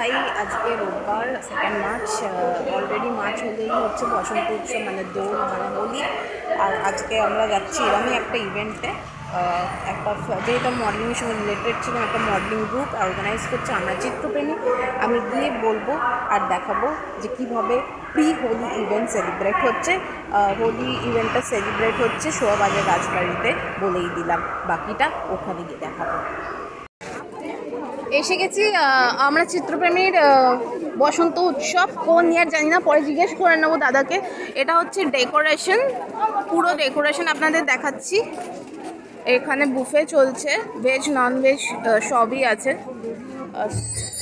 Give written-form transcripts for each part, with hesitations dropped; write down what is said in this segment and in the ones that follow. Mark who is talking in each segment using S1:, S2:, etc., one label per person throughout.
S1: তাই আজকে রোববার 2 মার্চ, অলরেডি মার্চ হলেই হচ্ছে বসন্ত উৎসব, মানে দোল মানে হোলি। আর আজকে আমরা যাচ্ছি এরকমই একটা ইভেন্টে, একটা যেহেতু মডেলিংয়ের সঙ্গে রিলেটেড ছিল, একটা মডেলিং গ্রুপ অর্গানাইজ করছে আমরা চিত্রপ্রেমী। আমি গিয়ে বলবো আর দেখাবো যে কীভাবে প্রি হোলি ইভেন্ট সেলিব্রেট হচ্ছে। হোলি ইভেন্টটা সেলিব্রেট হচ্ছে শোভাবাজার রাজবাড়িতে, বলেই দিলাম, বাকিটা ওখানে গিয়ে দেখাবো। এসে গেছি আমরা চিত্রপ্রেমীর বসন্ত উৎসব, কোন ইয়ার জানি না, পরে জিজ্ঞেস করে নেবো দাদাকে। এটা হচ্ছে ডেকোরেশন, পুরো ডেকোরেশন আপনাদের দেখাচ্ছি। এখানে বুফে চলছে, ভেজ নন ভেজ সবই আছে,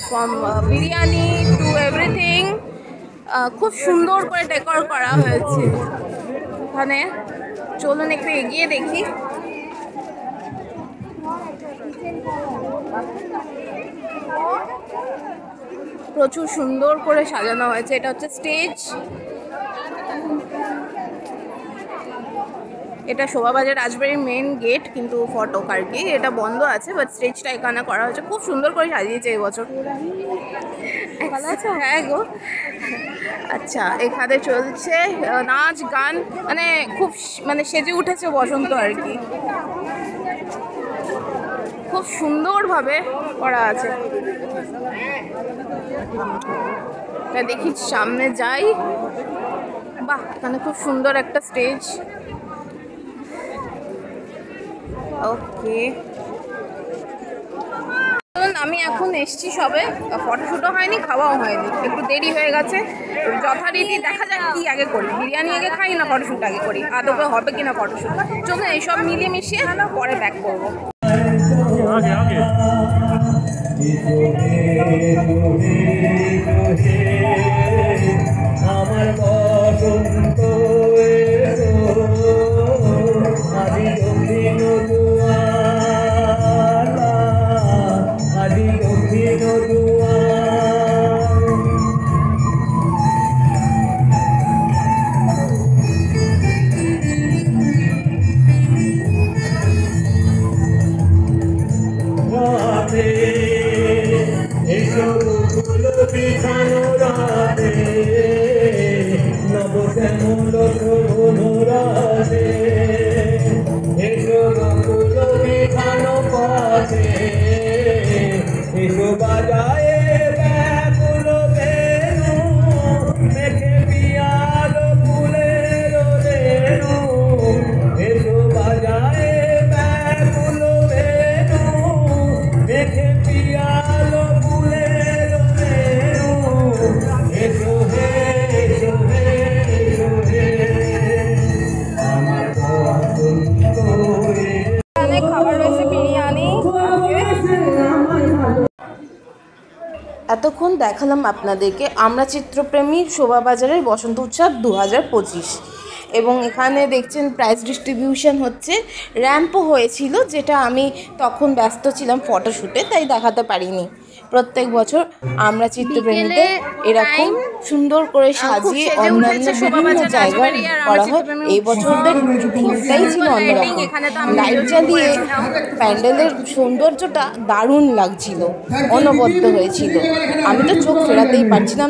S1: ফ্রম বিরিয়ানি টু এভরিথিং। খুব সুন্দর করে ডেকোর করা হয়েছে এখানে। চলুন একটু এগিয়ে দেখি। প্রচুর সুন্দর করে সাজানো হয়েছে। এটা হচ্ছে স্টেজ, এটা শোভাবাজার রাজবাড়ির মেন গেট, কিন্তু ফটক আর কি, এটা বন্ধ আছে, বাট স্টেজটা এখানে করা হয়েছে। খুব সুন্দর করে সাজিয়েছে এবছর। হ্যাঁ গো। আচ্ছা, এখানে চলছে নাচ গান, মানে খুব মানে সেজে উঠেছে বসন্ত আর কি, খুব সুন্দরভাবে করা আছে। দেখি সামনে যাই। বাহ, এখানে খুব সুন্দর একটা স্টেজ। ওকে, আমি এখন এসছি সবে, ফটোশ্যুটও হয়নি, খাওয়াও হয়নি, একটু দেরি হয়ে গেছে। যথারীতি দেখা যাক কি আগে করি, বিরিয়ানি আগে খাই না ফটোশ্যুট আগে করি, আদৌ হবে কিনা ফটোশ্যুট। চলুন এইসব মিলিয়ে মিশিয়ে পরে ব্যাক করবো। আমার বসন্ত এতক্ষণ দেখালাম আপনাদেরকে আমরা চিত্রপ্রেমীর শোভাবাজারের বসন্ত উৎসব 2025, এবং এখানে দেখছেন প্রাইজ ডিস্ট্রিবিউশন হচ্ছে। র্যাম্পও হয়েছিল, যেটা আমি তখন ব্যস্ত ছিলাম ফটোশ্যুটে, তাই দেখাতে পারিনি। প্রত্যেক বছর আমরা চিত্রপ্রেমীদের এরকম সুন্দর করে সাজিয়ে অন্যান্য বিভিন্ন জায়গায় করা হয়। এই বছরদের থিমটাই ছিল অন্যরকম, লাইট জ্বালিয়ে প্যান্ডেলের সৌন্দর্যটা দারুণ লাগছিল, অনবদ্য হয়েছিল। আমি তো চোখ ফেরাতেই পারছিলাম।